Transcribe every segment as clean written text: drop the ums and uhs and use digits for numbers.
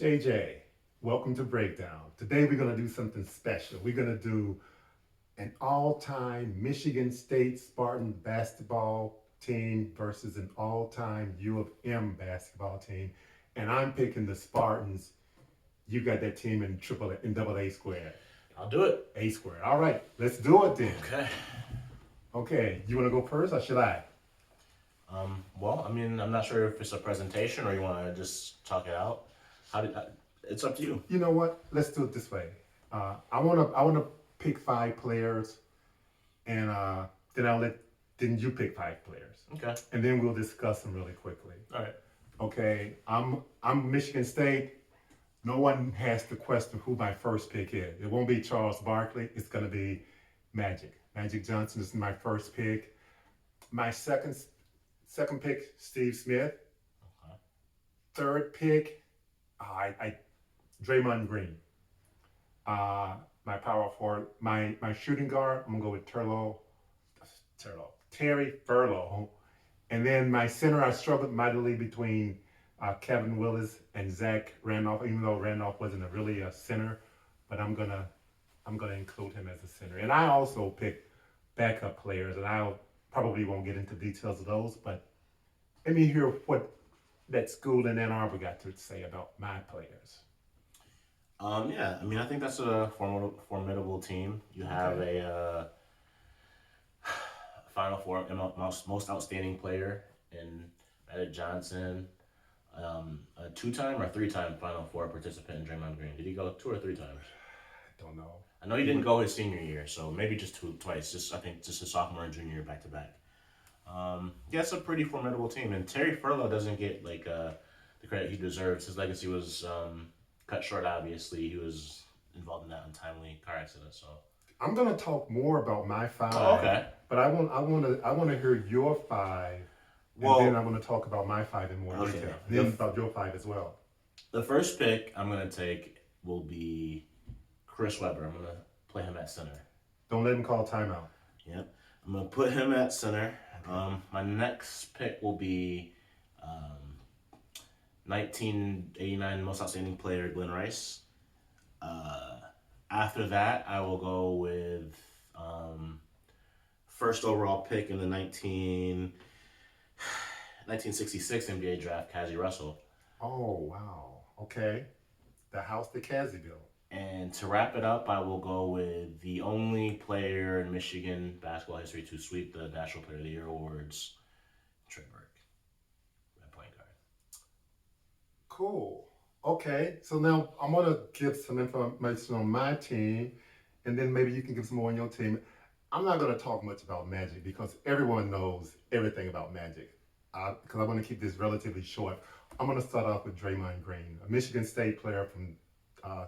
JJ, welcome to Breakdown. Today we're going to do something special. We're going to do an all-time Michigan State Spartan basketball team versus an all-time U of M basketball team. And I'm picking the Spartans. You got that team in double A squared. I'll do it. A squared. All right, let's do it then. Okay. Okay, you want to go first or should I? I'm not sure if it's a presentation or you want to just talk it out. It's up to you. You know what? Let's do it this way. I want to pick five players, and then you pick five players, Okay. and then we'll discuss them really quickly. All right. Okay, I'm Michigan State. No one has to question who my first pick is. It won't be Charles Barkley. It's gonna be Magic. Magic Johnson is my first pick. My second pick, Steve Smith. Okay. Third pick, I Draymond Green. My power forward, my shooting guard, I'm gonna go with Terry Furlow. And then my center, I struggled mightily between Kevin Willis and Zach Randolph, even though Randolph wasn't really a center, but I'm gonna include him as a center. And I also picked backup players, and I probably won't get into details of those, but let me hear what that school in Ann Arbor got to say about my players. I think that's a formidable team. You have Okay. a Final Four most outstanding player in Magic Johnson, a two-time or three-time Final Four participant in Draymond Green. Did he go two or three times? I don't know. I know he didn't go his senior year, so maybe just twice. I think just his sophomore and junior year back to back. It's a pretty formidable team, and Terry Furlow doesn't get the credit he deserves. His legacy was cut short. Obviously, he was involved in that untimely car accident. So I'm gonna talk more about my five, okay. but I want to hear your five, and then I want to talk about my five in more detail, and then about your five as well. The first pick I'm gonna take will be Chris Webber. I'm gonna play him at center. Don't let him call timeout. Yep, I'm gonna put him at center. Okay. My next pick will be 1989 most outstanding player Glenn Rice. After that, I will go with first overall pick in the 1966 NBA draft, Kazzy Russell. Oh wow. Okay. The house that Kazzy built. And to wrap it up, I will go with the only player in Michigan basketball history to sweep the National Player of the Year awards, Trey Burke, at point guard. Cool. Okay. So now I'm gonna give some information on my team, and then maybe you can give some more on your team. I'm not gonna talk much about Magic because everyone knows everything about Magic. Because I want to keep this relatively short. I'm gonna start off with Draymond Green, a Michigan State player from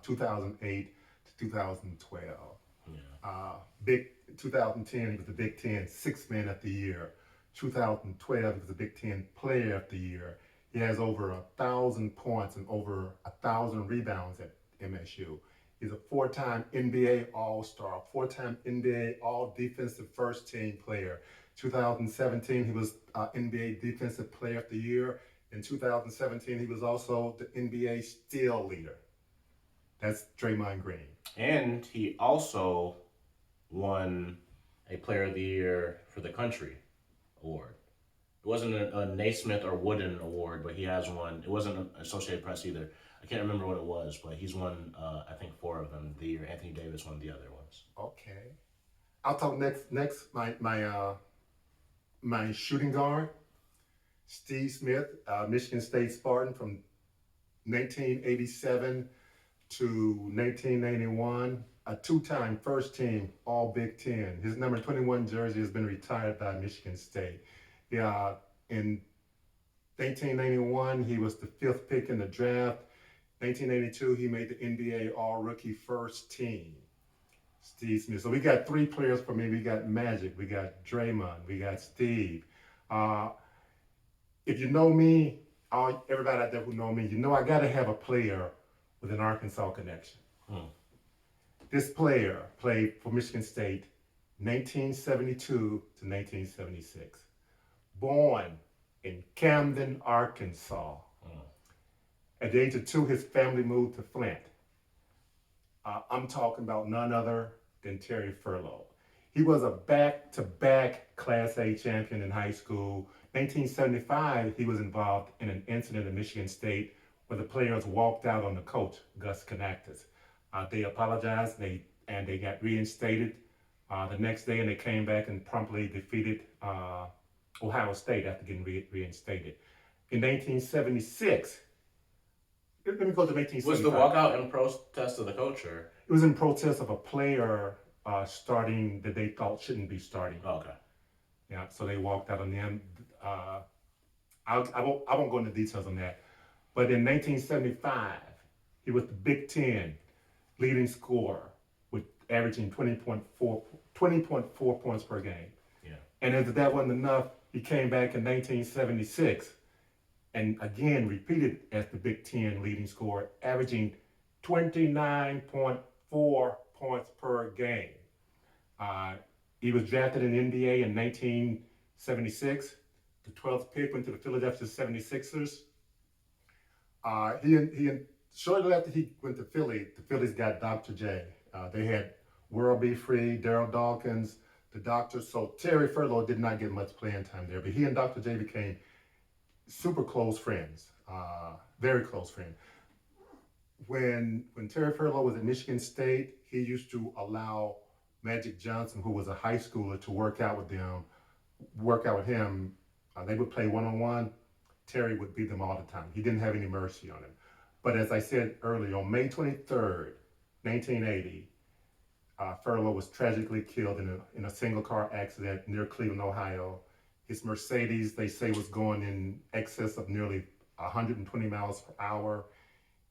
2008 to 2012. Yeah. Big 2010, he was the Big Ten Sixth Man of the Year. 2012, he was the Big Ten Player of the Year. He has over 1,000 points and over 1,000 rebounds at MSU. He's a four-time NBA All-Star, four-time NBA All-Defensive First Team player. 2017, he was NBA Defensive Player of the Year. In 2017, he was also the NBA Steal Leader. That's Draymond Green. And he also won a Player of the Year for the Country award. It wasn't a Naismith or Wooden award, but he has one. It wasn't an Associated Press either. I can't remember what it was, but he's won, I think, four of them the year. Anthony Davis won the other ones. Okay. I'll talk next. My shooting guard, Steve Smith, Michigan State Spartan from 1987 to 1991, a two-time first team All Big Ten. His number 21 jersey has been retired by Michigan State. In 1991, he was the fifth pick in the draft. 1982, he made the NBA All-Rookie First Team. Steve Smith. So we got three players for me. We got Magic, we got Draymond, we got Steve. If you know me, everybody out there who know me, you know I got to have a player with an Arkansas connection. This player played for Michigan State 1972 to 1976. Born in Camden, Arkansas. At the age of 2, his family moved to Flint. I'm talking about none other than Terry Furlow. He was a back-to-back Class A champion in high school. 1975, he was involved in an incident at Michigan State where the players walked out on the coach, Gus Canactus. They apologized and they got reinstated the next day, and they came back and promptly defeated Ohio State after getting reinstated. In 1976, let me go to 1975. Was the walkout in protest of the coach, or? It was in protest of a player starting that they thought shouldn't be starting. Oh, okay. Yeah, so they walked out on them. I won't go into details on that. But in 1975, he was the Big Ten leading scorer with averaging 20.4 points per game. Yeah. And if that wasn't enough, he came back in 1976 and again repeated as the Big Ten leading scorer, averaging 29.4 points per game. He was drafted in the NBA in 1976. The 12th pick went to the Philadelphia 76ers. Shortly after he went to Philly, the Phillies got Dr. J. They had World B. Free, Daryl Dawkins, the doctor. So Terry Furlow did not get much playing time there, but he and Dr. J became super close friends, very close friends. When Terry Furlow was at Michigan State, he used to allow Magic Johnson, who was a high schooler, to work out with him. They would play one-on-one. Terry would beat them all the time. He didn't have any mercy on him. But as I said earlier, on May 23rd, 1980, Furlow was tragically killed in a single car accident near Cleveland, Ohio. His Mercedes, they say, was going in excess of nearly 120 miles per hour.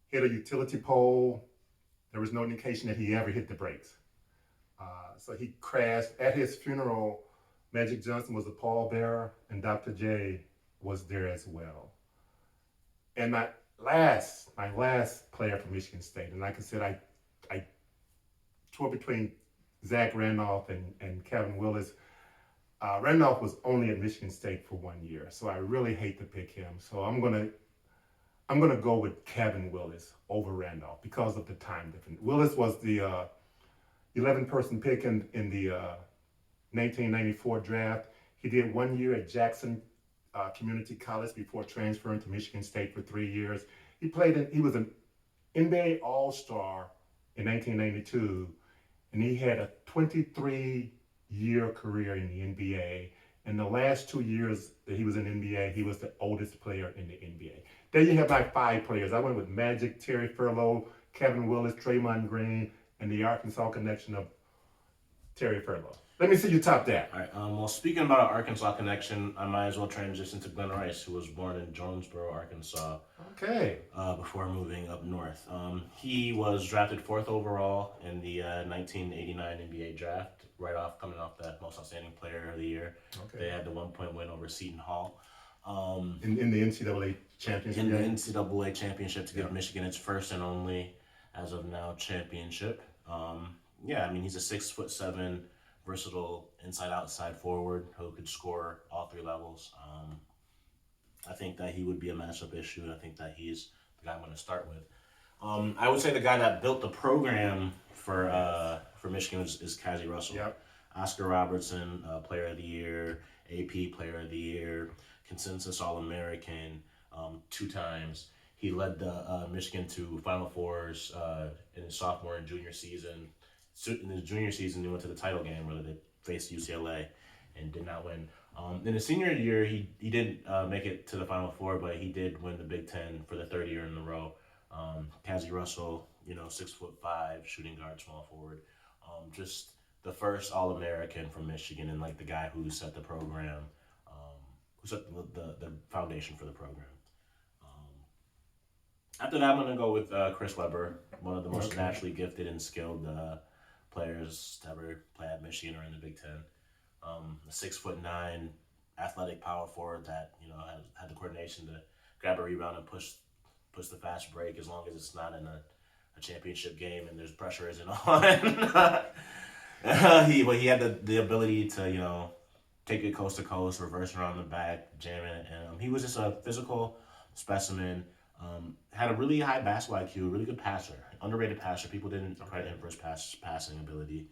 Hit a utility pole. There was no indication that he ever hit the brakes. So he crashed. At his funeral, Magic Johnson was the pallbearer, and Dr. J was there as well. And my last player from Michigan State, and like I said, I tore between Zach Randolph and Kevin Willis. Randolph was only at Michigan State for 1 year, so I really hate to pick him. So I'm gonna go with Kevin Willis over Randolph because of the time difference. Willis was the 11-person pick in the 1994 draft. He did 1 year at Jackson Community College before transferring to Michigan State for 3 years. He was an NBA All-Star in 1992, and he had a 23-year career in the NBA. In the last 2 years that he was in the NBA, he was the oldest player in the NBA. There you have my 5 players. I went with Magic, Terry Furlow, Kevin Willis, Draymond Green, and the Arkansas connection of Terry Furlow. Let me see you top that. All right. Well, speaking about an Arkansas connection, I might as well transition to Glenn Rice, who was born in Jonesboro, Arkansas. Okay. Before moving up north. He was drafted 4th overall in the 1989 NBA draft, coming off the Most Outstanding Player of the Year. Okay. They had the 1-point win over Seton Hall. In the NCAA championship. In the NCAA championship to give Michigan its first and only, as of now, championship. He's a 6'7", versatile inside-outside forward who could score all 3 levels. I think that he would be a matchup issue. I think that he's the guy I'm going to start with. I would say the guy that built the program for Michigan is Kazzy Russell. Yep. Oscar Robertson, Player of the Year, AP Player of the Year, consensus All-American 2 times. He led the Michigan to Final Fours in his sophomore and junior season. In his junior season, he went to the title game where they faced UCLA and did not win. In his senior year, he didn't make it to the Final Four, but he did win the Big Ten for the 3rd year in a row. Kazzy Russell, 6'5", shooting guard, small forward. Just the first All-American from Michigan, and like the guy who set the program, who set the foundation for the program. After that, I'm going to go with Chris Webber, one of the most naturally gifted and skilled players to ever play at Michigan or in the Big Ten. A 6'9" athletic power forward that had the coordination to grab a rebound and push the fast break as long as it's not in a championship game and there's pressure isn't on. He had the ability to take it coast to coast, reverse around the back, jam it, and he was just a physical specimen. Had a really high basketball IQ, really good passer, underrated passer. People didn't credit him for his passing ability,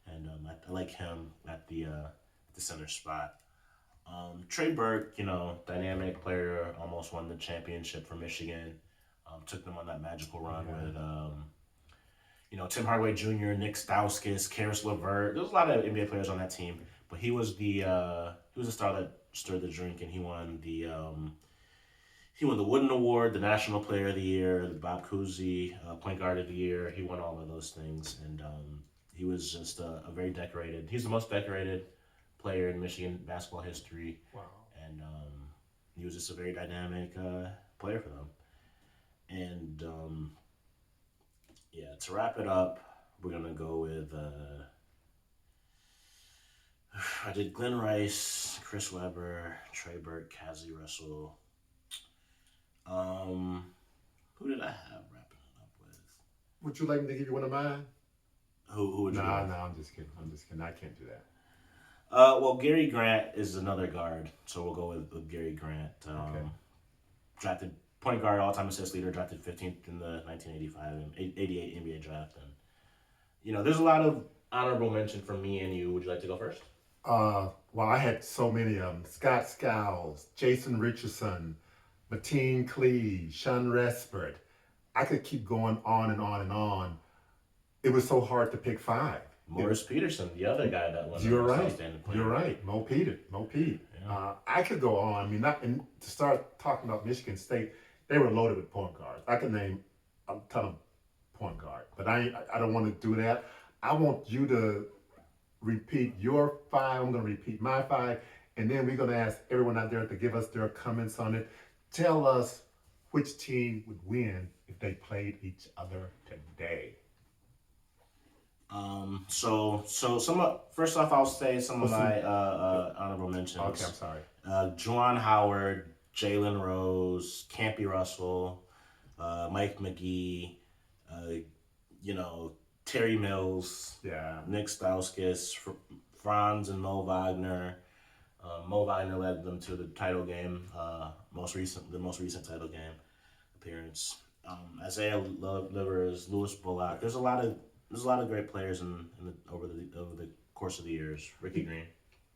and I like him at the center spot. Trey Burke, dynamic player, almost won the championship for Michigan. Took them on that magical run with Tim Hardaway Jr., Nick Stauskas, Karis LeVert. There was a lot of NBA players on that team, but he was the star that stirred the drink, and he won the Wooden Award, the National Player of the Year, the Bob Cousy Point Guard of the Year. He won all of those things, and he was just a very decorated. He's the most decorated player in Michigan basketball history. Wow. And he was just a very dynamic player for them. And to wrap it up, we're gonna go with I did Glenn Rice, Chris Webber, Trey Burke, Kazzy Russell. Who did I have wrapping it up with? Would you like me to give you one of mine? Who would you? Nah, I'm just kidding. I can't do that. Well, Gary Grant is another guard, so we'll go with Gary Grant. Okay. Drafted point guard, all-time assist leader, drafted 15th in the 1985 and 88 NBA draft, and there's a lot of honorable mention from me and you. Would you like to go first? Well, I had so many of them. Scott Skiles, Jason Richardson, Mateen Cleave, Sean Respert. I could keep going on and on and on. It was so hard to pick five. Morris Peterson, the other guy that won. You're right. You're right. Mo Pete. Yeah. I could go on. I mean, to start talking about Michigan State, they were loaded with point guards. I could name a ton of point guard, but I don't want to do that. I want you to repeat your five. I'm going to repeat my five, and then we're going to ask everyone out there to give us their comments on it. Tell us which team would win if they played each other today. So first off, I'll say some of my honorable mentions. Okay, I'm sorry. Juwan Howard, Jalen Rose, Campy Russell, Mike McGee, Terry Mills, Nick Stauskas, Franz and Mo Wagner. Mo Wagner led them to the title game, the most recent title game appearance. Isaiah Livers, Lewis Bullock. There's a lot of great players over the course of the years. Ricky Green.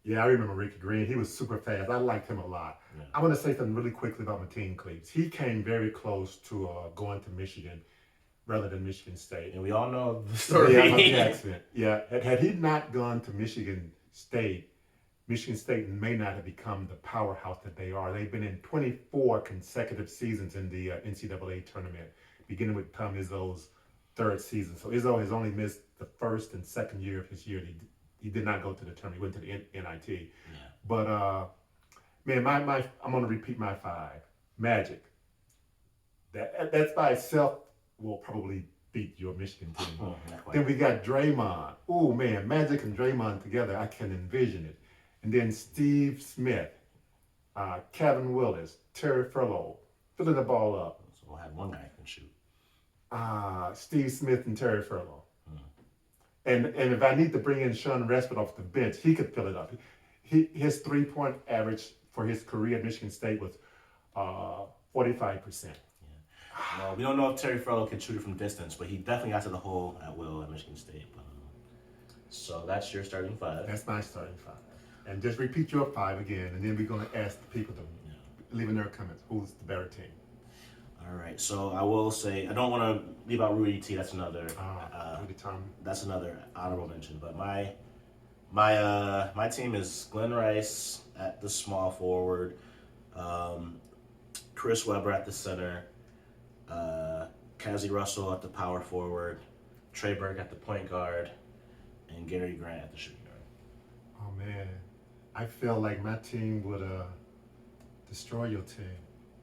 Yeah, I remember Ricky Green. He was super fast. I liked him a lot. Yeah. I want to say something really quickly about Mateen Cleave. He came very close to going to Michigan rather than Michigan State. And we all know the story. Yeah, the accident. Yeah, had he not gone to Michigan State may not have become the powerhouse that they are. They've been in 24 consecutive seasons in the NCAA tournament, beginning with Tom Izzo's third season. So Izzo has only missed the first and second year of his year. He did not go to the tournament. He went to the NIT. Yeah. But man, I'm gonna repeat my five. Magic. That's by itself will probably beat your Michigan team. Then we got Draymond. Oh man, Magic and Draymond together, I can envision it. And then Steve Smith, Kevin Willis, Terry Furlow, filling the ball up. So we'll have one guy who can shoot. Steve Smith and Terry Furlow. And if I need to bring in Sean Respert off the bench, he could fill it up. His 3-point average for his career at Michigan State was 45%. Well, we don't know if Terry Furlow can shoot it from distance, but he definitely got to the hole at will at Michigan State. So that's your starting five. That's my starting five. And just repeat your five again, and then we're going to ask the people to leave in their comments who's the better team. All right, so I will say I don't want to leave out Rudy T. That's another. That's another honorable mention. But my team is Glenn Rice at the small forward, Chris Webber at the center, Kazzy Russell at the power forward, Trey Burke at the point guard, and Gary Grant at the shooting guard. Oh man, I feel like my team would destroy your team.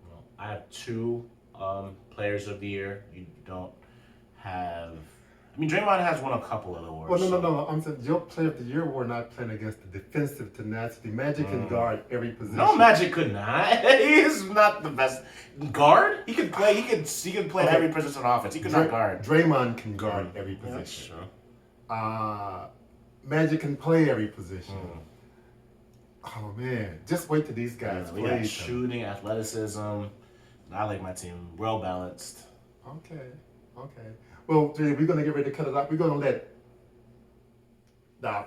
Well, I have two players of the year. You don't have. I mean, Draymond has won a couple of awards. Well, no. I'm saying your player of the year award not playing against the defensive tenacity. Magic can guard every position. No, Magic could not. He is not the best guard. He could play. He could play every position on offense. He could not guard. Draymond can guard every position. Yeah, Magic can play every position. Oh man, just wait till these guys play. We got shooting, athleticism. I like my team well balanced. Okay. Well, Jay, we're gonna get ready to cut it up. We're gonna let the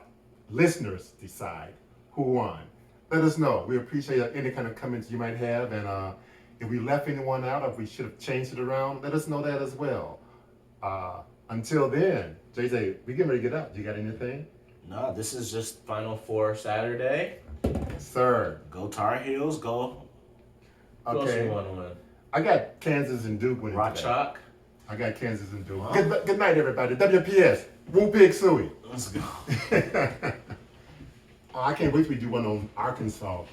listeners decide who won. Let us know. We appreciate any kind of comments you might have, and if we left anyone out, or if we should have changed it around, let us know that as well. Until then, JJ, we getting ready to get up. You got anything? No, this is just Final Four Saturday. Yes, sir. Go Tar Heels. Go. Who else Okay. you want to win? I got Kansas and Duke winning Rock today. Chalk. I got Kansas and Duke. Huh? Good night, everybody. WPS. Woo Pig Suey. Let's go. I can't wait till we do one on Arkansas